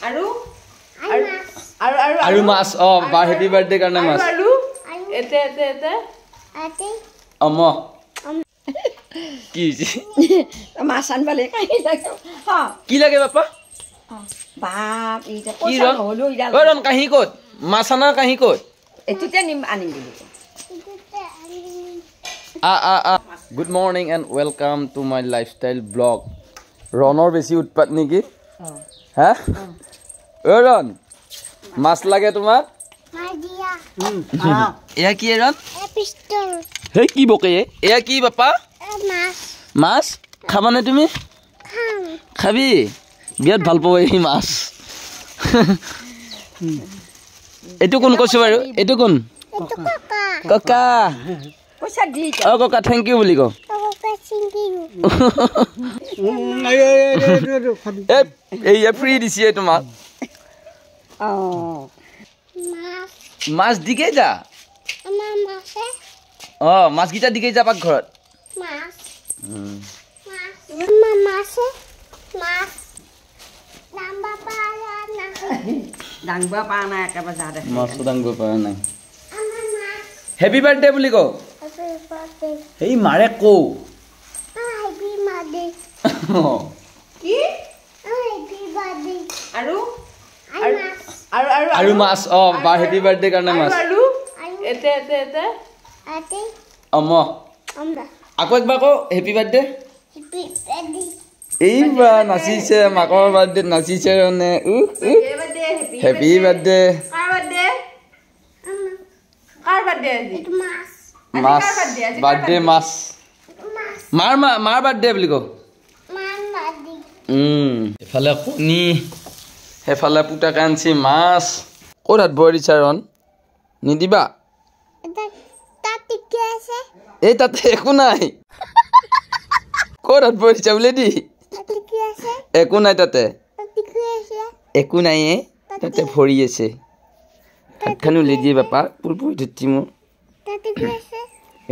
আৰু আৰু মাছ বা হেপি বাৰ্থডে কাৰণে মাছ আৰু এতে অম কি মাছ আনবালে কাহি লাগে হা কি লাগে বাপা বাপ এইটা কি পইচা নহলো ইডাল ৰন কাহি ক'ত মাছ আনা কাহি ক'ত এতুতে আনিম দিলো good morning and welcome to my lifestyle blog ৰণৰ বেছি উৎপাত নেকি হা ৰন মাছ লাগে তোমাক এয়া কি ৰন হে কি বকে এয়া কি বাপা মাছ খাবানে তুমি খাবি বিৰাট ভাল পাব এই মাছ এইটো কোন কৈছো বাৰু এইটো কোন ককা পইচা দি ককা থেংক ইউ বুলি কওঁ এইয়া ফ্ৰী দিছে তোমাক মাছ দিকে যা মাছকেইটা দিকে যা পাকঘৰত ডাংবা পা নাই একেবাৰে যা দে মাছটো দাংব পৰা নাই হেপী বাৰ্থডে বুলি কওঁ এই মাৰে কৌ আৰু মাছ বা হেপী বাৰ্থডে কাৰণে মাছ অম আকৌ একবাৰ কওঁ হেপী বাৰ্থডে এইবা নাচিছে মাকৰ বাৰ্থডে নাচিছে মানে হেপী বাৰ্থডে মাছ বাৰ্থডে মাছ মাৰ বাৰ্থডে বুলি কওঁ এফালে কণী সেইফালে পুতাকে আনছি মাছ ক'ত হাত ভৰি দিছা ৰন নিদিবা এই তাতে একো নাই ক'ত হাত ভৰি দিছা বোলে দি একো নাই তাতে একো নাই তাতে ভৰি আছে হাতখন উলিয়াই দিয়ে বাপা পুৰপুৰি ধুতি মোৰ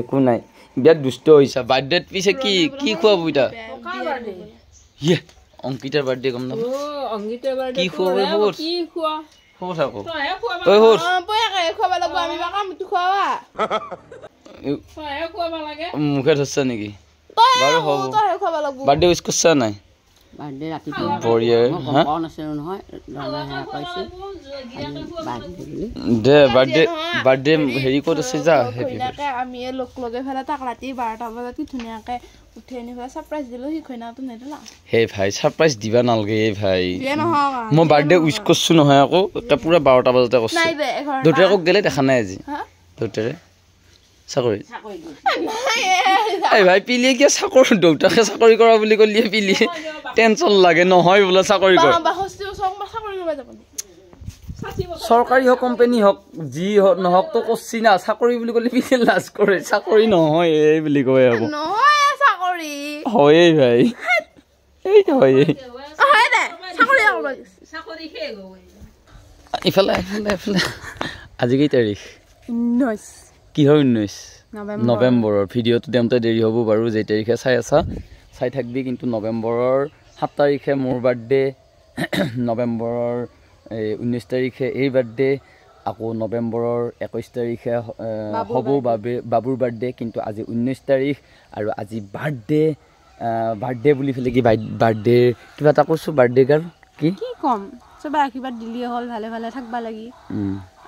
একো নাই বিৰাট দুষ্ট হৈছা বাৰ্থডেত পিছে কি কি খুৱাব এতিয়া অংকিতাৰ বাৰ্থডে গম নাপাব কি খুৱাব মুখে ধৰছা নেকি বাৰু হ'ব বাৰ্থডে উইচ কৰছা নাই দে বাৰ্থডে হেৰি ক'ত আছে যা আমি লগে ফেলে তাক ৰাতি 12টা বজাত কি ধুনীয়াকে উঠি আনি ফেলে ছাৰপ্ৰাইজ দিলো সি খৈনাটো নেদিলা হে ভাই ছাৰপ্ৰাইজ দিবা নালগে হে ভাই মই বাৰ্থডে উইচ কৰছো নহয় আকৌ পুৰা 12টা বজাতে কৰছো দুটাৰে আকৌ গেলে দেখা নাই আজি দুটাৰে চাকৰি এই ভাই পিলিয়ে কিয় চাকৰি দেউতাকে চাকৰি কৰা বুলি ক'লিয়ে পিলিয়ে টেনচন লাগে নহয় বোলে চাকৰি কৰা চৰকাৰী হওক কোম্পানী হওক যি নহওক তো কৰছি না চাকৰি বুলি ক'লে পিলিয়ে লাজ কৰে চাকৰি নহয় এই বুলি কয় আকৌ হয়ে ভাই এই হয়ে ইফালে আজি কেই তাৰিখ 19 কিহৰ 19 নৱেম্বৰৰ ভিডিঅ'টো দেমতে দেৰি হ'ব বাৰু যে তাৰিখে চাই আছা চাই থাকবি কিন্তু নৱেম্বৰৰ 7 তাৰিখে মোৰ বাৰ্থডে নৱেম্বৰৰ 19 তাৰিখে এই বাৰ্থডে আকৌ নৱেম্বৰৰ 21 তাৰিখে হ'ব বাবুৰ বাৰ্থডে কিন্তু আজি 19 তাৰিখ আৰু আজি বাৰ্থডে বুলি ফেলে কি বাৰ্থডে কিবা এটা কৈছো বাৰ্থডে গাৰ কি কম সবে আশীৰ্বাদ দিলিয়ে হ'ল ভালে ভালে থাকবা লাগি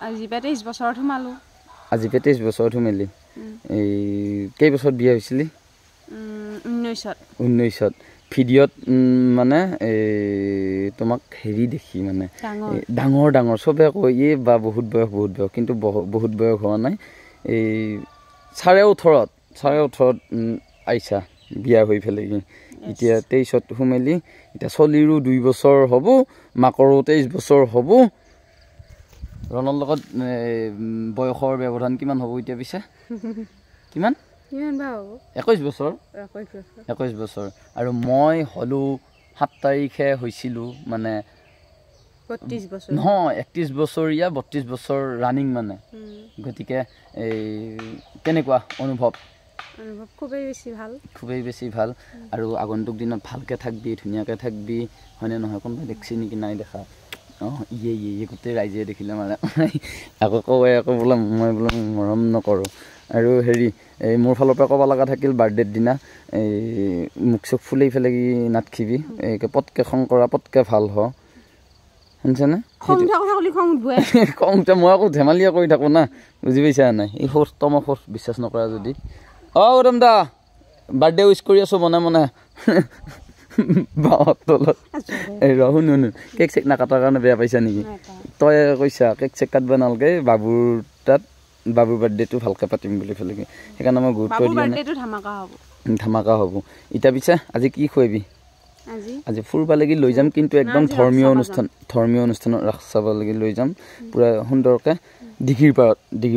আজি 23 বছৰত সোমালো আজি 23 বছৰত সোমালি এই কেই বছৰত বিয়া হৈছিলি 19ত ভিডিঅ'ত মানে তোমাক হেৰি দেখি মানে ডাঙৰ চবে কয় এই বা বহুত বয়স কিন্তু বহুত বয়স হোৱা নাই এই 18ত আইছা বিয়া হৈ ফেলে কি এতিয়া 23ত সোমালি এতিয়া চলিৰো 2 বছৰ হ'ব মাকৰো 23 বছৰ হ'ব ৰণৰ লগত বয়সৰ ব্যৱধান কিমান হ'ব এতিয়া পিছে কিমান 21 বছৰ আৰু মই হলো 7 তাৰিখে হৈছিলো মানে 32 বছৰ নহয় 31 বছৰীয়া 32 বছৰ ৰানিং মানে গতিকে এই কেনেকুৱা অনুভৱ খুবেই বেছি ভাল আৰু আগন্তুক দিনত ভালকে থাকবি ধুনীয়াকে থাকবি হয়নে নহয় কোনোবাই দেখছি নেকি নাই দেখা ইয়ে গোটেই ৰাইজে দেখিলে মানে আকৌ কয় আকৌ বোলে মই বোলে মৰম নকৰোঁ আৰু হেৰি এই মোৰ ফালৰ পৰা ক'ব লগা থাকিল বাৰ্থডেৰ দিনা এই মুখ চুখ ফুলি ফেলে কি নাটখিবি এই পটকৈ খং কৰা পটকৈ ভাল হ শুনিছেনে খং উঠে মই আকৌ ধেমালিয়ে কৰি থাকোঁ না বুজি পাইছা নাই এই সৌচ তমক সৌচ বিশ্বাস নকৰা যদি উদম দা বাৰ্থডে উইচ কৰি আছোঁ মনে মনে বাঁহৰ তলত এই শুনো কেক চেক নাকাটাৰ কাৰণে বেয়া পাইছা নেকি তই কৈছা কেক চেক কাটব নালাগে বাবুৰ তাত বাবুৰ বাৰ্থডেটো ভালকৈ পাতিম বুলি পেলাই সেইকাৰণে মই গুৰুত্ব দিয়া নাই ধামাকা হ'ব এতিয়া পিছে আজি কি খুৱাবি আজি ফুৰিব লাগি লৈ যাম কিন্তু একদম ধৰ্মীয় অনুষ্ঠানত ৰাস চাব লাগি লৈ যাম পূৰা সুন্দৰকৈ দিঘিৰ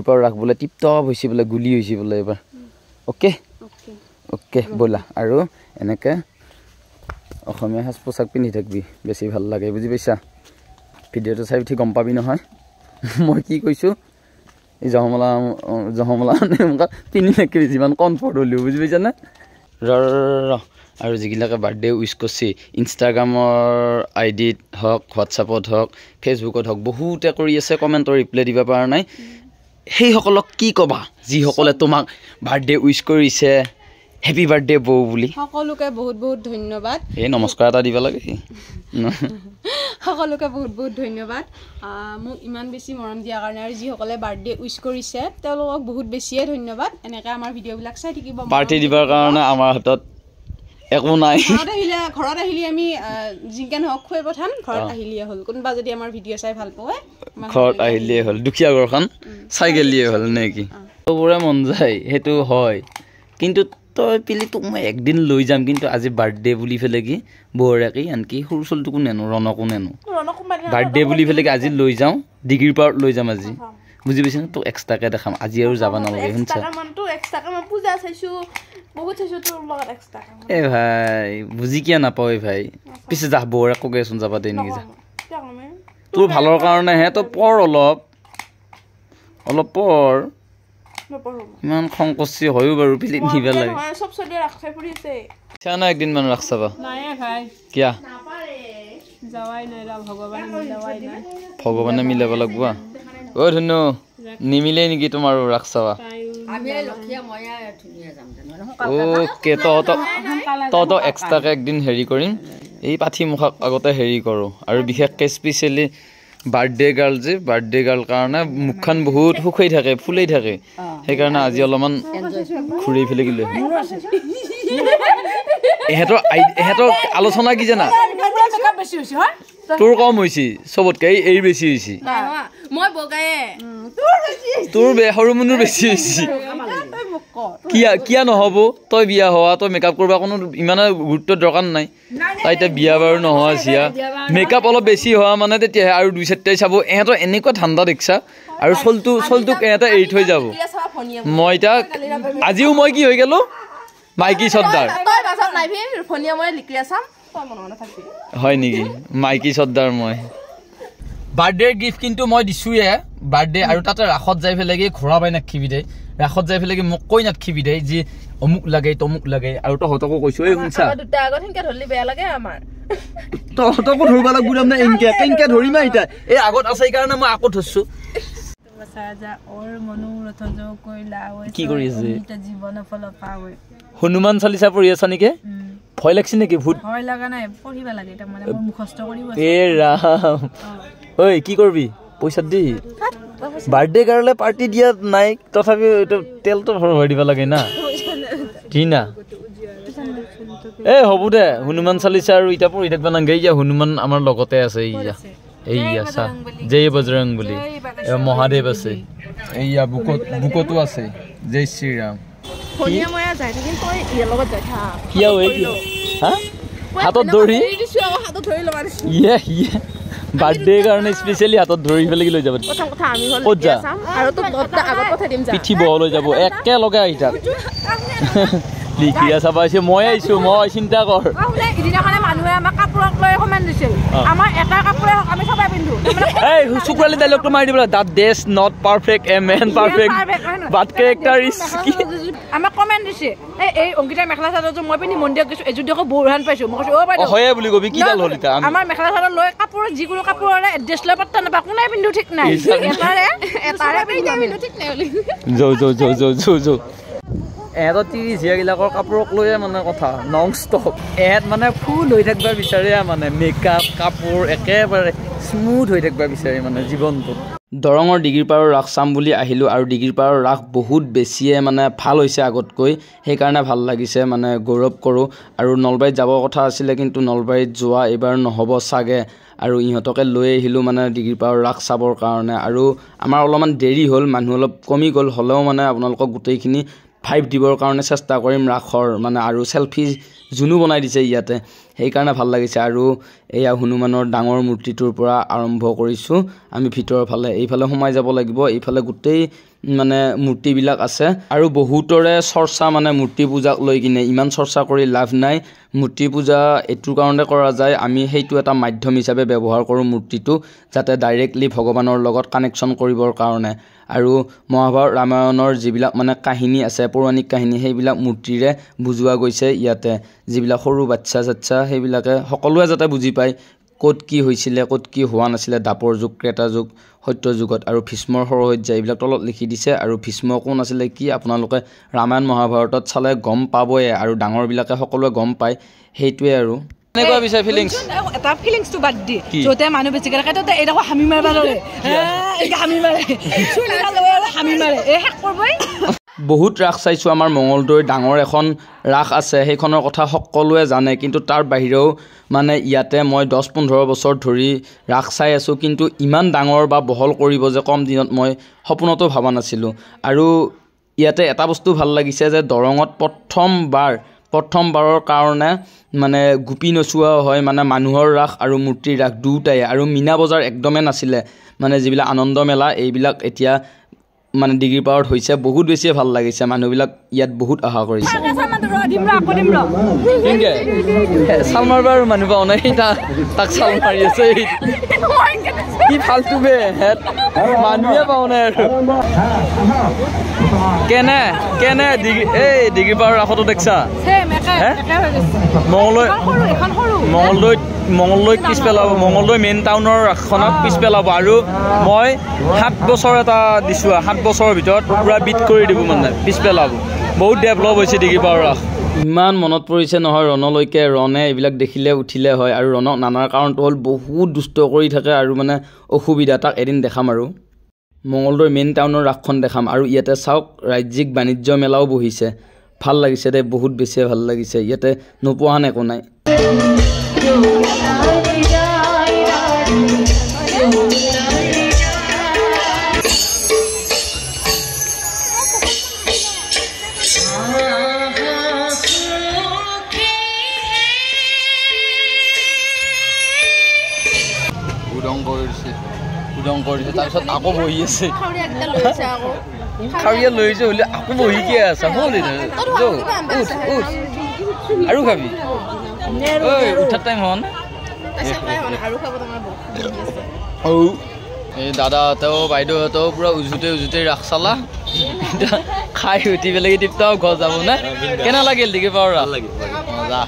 পাৰত ৰাস বোলে টিপটপ হৈছে বোলে গুলি হৈছে বোলে এইবাৰ অ'কে ব'লা আৰু এনেকৈ অসমীয়া সাজ পোছাক পিন্ধি থাকিবি বেছি ভাল লাগে বুজি পাইছা ভিডিঅ'টো চাই উঠি গম পাবি নহয় মই কি কৈছোঁ এই জহমলা পিন্ধি থাকিবি যিমান কমফৰ্ট হ'লেও বুজি পাইছানে আৰু যিবিলাকে বাৰ্থডে উইচ কৰিছে ইনষ্টাগ্ৰামৰ আইডিত হওক হোৱাটছআপত হওক ফেচবুকত হওক বহুতে কৰি আছে কমেণ্টৰ ৰিপ্লাই দিব পৰা নাই সেইসকলক কি ক'বা যিসকলে তোমাক বাৰ্থডে উইচ কৰিছে হেপী বাৰ্থডে বৌ বুলি সকলোকে বহুত বহুত ধন্যবাদ এই নমস্কাৰ এটা দিব লাগে সকলোকে বহুত বহুত ধন্যবাদ মোক ইমান বেছি মৰম দিয়াৰ কাৰণে আৰু যিসকলে বাৰ্থডে উইচ কৰিছে তেওঁলোকক বহুত বেছিয়ে ধন্যবাদ এনেকৈ আমাৰ ভিডিঅ'বিলাক চাই থাকিব পাৰ্টি দিবৰ কাৰণে আমাৰ হাতত একো নাই ঘৰত আহিলে আমি জিংকে নহওক খুৱাই পঠাম ঘৰত আহিলে হ'ল কোনোবা যদি আমাৰ ভিডিঅ' চাই ভাল পায় ঘৰত আহিলে হ'ল দুখীয়া ঘৰখন চাই গেলিয়ে হ'ল নে কি চবৰে মন যায় সেইটো হয় কিন্তু তই পিলি তোক মই একদিন লৈ যাম কিন্তু আজি বাৰ্থডে বুলি পেলাই কি বৌৰাকে আনকি সৰু চলটোকো নেনো ৰণকো নেনো বাৰ্থডে বুলি পেলাই কি আজি লৈ যাওঁ ডিগ্ৰীৰ পাৰত লৈ যাম আজি বুজি পাইছে তোক এক্সট্ৰাকৈ দেখাম আজি আৰু যাব নালাগে শুনছা এ ভাই বুজি কিয় নাপাওঁ ভাই পিছে যা বৌৰাকো গেচোন যাবা দে নেকি যা তোৰ ভালৰ কাৰণেহে তই পঢ় অলপ পঢ় ইমান খং কষ্ট হয়ো বাৰু পিলি নিবা লাগে না একদিন মান ৰাস চাবা কিয়া ভগৱানে মিলাব লাগব ধন্য নিমিলে নেকি তোমাৰো ৰাস চাবা অ'কে তহঁতক এক্সট্ৰাকৈ একদিন হেৰি কৰিম এই পাঠি মুখাক আগতে হেৰি কৰোঁ আৰু বিশেষকৈ স্পেচিয়েলি বাৰ্থডে গাৰ্ল যে বাৰ্থডে গাৰ্ল কাৰণে মুখখন বহুত শুকাই থাকে ফুলাই থাকে সেইকাৰণে আজি অলপমান ঘূৰি ফেলে কি লৈ এহেঁতৰ আলোচনা কি জানা তোৰ কম হৈছে চবতকে এই বেছি হৈছে তোৰ সৰু মনুৰ বেছি হৈছে কিয় নহ'ব তই বিয়া হোৱা তই মেকআপ কৰিব কোনো ইমানে গুৰুত্ব দৰকাৰ নাই তাই এতিয়া বিয়া বাৰু নোহোৱা চিয়া মেকআপ অলপ বেছি হোৱা মানে তেতিয়াহে আৰু 2-4টাই চাব এহেঁতৰ এনেকুৱা ঠাণ্ডা দেখিছা আৰু চলটোক এহেঁতে এৰি থৈ যাব মই এতিয়া আজিও মই কি হৈ গ'লো মাইকী চৰ্দাৰ হয় নেকি মাইকী চৰ্দাৰ মই বাৰ্থডেৰ গিফ্ট কিন্তু মই দিছোঁয়ে বাৰ্থডে আৰু তাতে ৰাসত যাই পেলাই কি ঘোৰা বাই নাখিবি দে ৰাসত যাই পেলাই কি মোক কৈ নাখিবি দে যি অমুক লাগে তমুক লাগে আৰু তহঁতকো কৈছো এই শুনছা তহঁতকো ধৰিব লাগিব তাৰমানে এনেকে ধৰিমা এতিয়া এই আগত আছে সেইকাৰণে মই আকৌ ধৰছো কি কৰি আছে হনুমান চালিচা পঢ়ি আছা নেকি ভয় লাগছে নেকি ভূত এ ৰাম ঐ কি কৰবি পইচা দি বাৰ্থডে কাৰণে পাৰ্টি দিয়া নাই তথাপিও এইটো তেলটো ভৰাই দিব লাগে না দি না এই হ'ব দে হনুমান চালিচা আৰু এতিয়া পঢ়ি থাকিব নালাগে এতিয়া হনুমান আমাৰ লগতে আছে এইয়া চা জয় বজৰং বুলি মহাদেৱ আছে এইয়া বুকতো আছে জয় শ্ৰীৰাম হাতত ধৰি বাৰ্থডে কাৰণে স্পেচিয়েলি হাতত ধৰি পেলাই লৈ যাব ক'ত যা পিঠি বহলৈ যাব একেলগে আহি থাক লিখিয়া চাবা আহিছে মই আহিছো মই চিন্তা কৰ চুকুৰালি ডাইলগটো মাৰি দিব that dress not perfect a man perfect but character is আমাক কমেণ্ট দিছে এই অংকিতাৰ মেখেলা চাদৰযোৰ মই পিন্ধি মন্দিৰত গৈছোঁ এযোৰ দেখো বৰহান পাইছোঁ মই কৈছোঁ বাইদেউ হয়ে বুলি কবি কি ডাল হ'ল এতিয়া আমাৰ মেখেলা চাদৰ লৈ কাপোৰ যিকোনো কাপোৰৰে এড্ৰেছ লৈ পাত্তা নাপাওঁ কোনে পিন্ধো ঠিক নাই এটাৰে পিন্ধো ঠিক নাই যৌ এহঁতৰ 30,000 কাপোৰক লৈয়ে মানে কথা নন ষ্টপ এহেঁত মানে ফুল হৈ থাকিব বিচাৰে মানে মেকআপ কাপোৰ একেবাৰে স্মুথ হৈ থাকিব বিচাৰে মানে জীৱনটো দৰঙৰ ডিগ্ৰীপাৰৰ ৰাস চাম বুলি আহিলোঁ আৰু ডিগ্ৰীপাৰৰ ৰাস বহুত বেছিয়ে মানে ভাল হৈছে আগতকৈ সেইকাৰণে ভাল লাগিছে মানে গৌৰৱ কৰোঁ আৰু নলবাৰীত যাব কথা আছিলে কিন্তু নলবাৰীত যোৱা এইবাৰ নহ'ব চাগে আৰু ইহঁতকে লৈ আহিলোঁ মানে ডিগ্ৰীপাৰৰ ৰাস চাবৰ কাৰণে আৰু আমাৰ অলপমান দেৰি হ'ল মানুহ অলপ কমি গ'ল হ'লেও মানে আপোনালোকক গোটেইখিনি ভাইব দিবৰ কাৰণে চেষ্টা কৰিম ৰাসৰ মানে আৰু চেলফি যোনো বনাই দিছে ইয়াতে সেইকাৰণে ভাল লাগিছে আৰু এয়া হনুমানৰ ডাঙৰ মূৰ্তিটোৰ পৰা আৰম্ভ কৰিছোঁ আমি ভিতৰৰ ফালে এইফালে সোমাই যাব লাগিব এইফালে গোটেই মানে মূৰ্তিবিলাক আছে আৰু বহুতৰে চৰ্চা মানে মূৰ্তি পূজাক লৈ কিনে ইমান চৰ্চা কৰি লাভ নাই মূৰ্তি পূজা এইটোৰ কাৰণে কৰা যায় আমি সেইটো এটা মাধ্যম হিচাপে ব্যৱহাৰ কৰোঁ মূৰ্তিটো যাতে ডাইৰেক্টলি ভগৱানৰ লগত কানেকশ্যন কৰিবৰ কাৰণে আৰু মহাভাৰত ৰামায়ণৰ যিবিলাক মানে কাহিনী আছে পৌৰাণিক কাহিনী সেইবিলাক মূৰ্তিৰে বুজোৱা গৈছে ইয়াতে যিবিলাক সৰু বাচ্ছা চাচ্ছা সেইবিলাকে সকলোৱে যাতে বুজি পায় ক'ত কি হৈছিলে ক'ত কি হোৱা নাছিলে দাপৰ যুগ ক্ৰেতা যুগ সত্য যুগত আৰু ভীষ্মৰ সৰহজ্যা এইবিলাক তলত লিখি দিছে আৰু ভীষ্ম কোন আছিলে কি আপোনালোকে ৰামায়ণ মহাভাৰতত চালে গম পাবয়ে আৰু ডাঙৰবিলাকে সকলোৱে গম পায় সেইটোৱে আৰু এনেকুৱা বিচাৰ ফিলিংছ এটা ফিলিংছটো বাদ দি য'তে মানুহ বেছিকৈ থাকে তাতে এইডোখৰ হামি মাৰিব ধৰে হামি মাৰে হামি মাৰে এই শেষ কৰিবই বহুত ৰাস চাইছোঁ আমাৰ মঙলদৈৰ ডাঙৰ এখন ৰাস আছে সেইখনৰ কথা সকলোৱে জানে কিন্তু তাৰ বাহিৰেও মানে ইয়াতে মই 10-15 বছৰ ধৰি ৰাস চাই আছোঁ কিন্তু ইমান ডাঙৰ বা বহল কৰিব যে কম দিনত মই সপোনতো ভবা নাছিলোঁ আৰু ইয়াতে এটা বস্তু ভাল লাগিছে যে দৰঙত প্ৰথমবাৰৰ কাৰণে মানে গোপী নচোৱা হয় মানে মানুহৰ ৰাস আৰু মূৰ্তিৰ ৰাস দুটাই আৰু মীনা বজাৰ একদমেই নাছিলে মানে যিবিলাক আনন্দ মেলা এইবিলাক এতিয়া মানে ডিগ্ৰীপাৰত হৈছে বহুত বেছিয়ে ভাল লাগিছে মানুহবিলাক ইয়াত বহুত আশা কৰিছে চাল মাৰিব আৰু মানুহ পাওঁ নাই তাক চাল মাৰি আছে কি ফাল্টু বে মানুহে পাওঁ নাই আৰু কেনে এই ডিগ্ৰীপাৰৰ ৰাসতো দেখছা মঙলদৈত পিছ পেলাব মঙলদৈ মেইন টাউনৰ ৰাসখনক পিছ পেলাব আৰু মই 7 বছৰ এটা দিছোঁ 7 বছৰৰ ভিতৰত পূৰা বিট কৰি দিব মানে পিছ পেলাব বহুত ডেভেলপ হৈছে ডিগ্ৰীপাৰৰ ৰাস ইমান মনত পৰিছে নহয় ৰণলৈকে ৰণে এইবিলাক দেখিলে উঠিলে হয় আৰু ৰণক নানাৰ কাৰণটো হ'ল বহুত দুষ্ট কৰি থাকে আৰু মানে অসুবিধা তাক এদিন দেখাম আৰু মঙলদৈ মেইন টাউনৰ ৰাসখন দেখাম আৰু ইয়াতে চাওক ৰাজ্যিক বাণিজ্য মেলাও বহিছে ভাল লাগিছে দে বহুত বেছিয়ে ভাল লাগিছে ইয়াতে নোপোৱান একো নাই উদং কৰিছে তাৰপিছত আকৌ বহি আছে খাৰিয়া লৈছে হ'লে আকৌ বহিকে আছে আৰু খাবি উঠাৰ টাইম হন এই দাদাহঁতেও বাইদেউহঁতেও পুৰা উজুতে ৰাস চালা খাই উঠি পেলাই টিপটাও ঘৰ যাব নে কেনে লাগিল ডিগ্ৰীপাৰৰ ৰাস মজা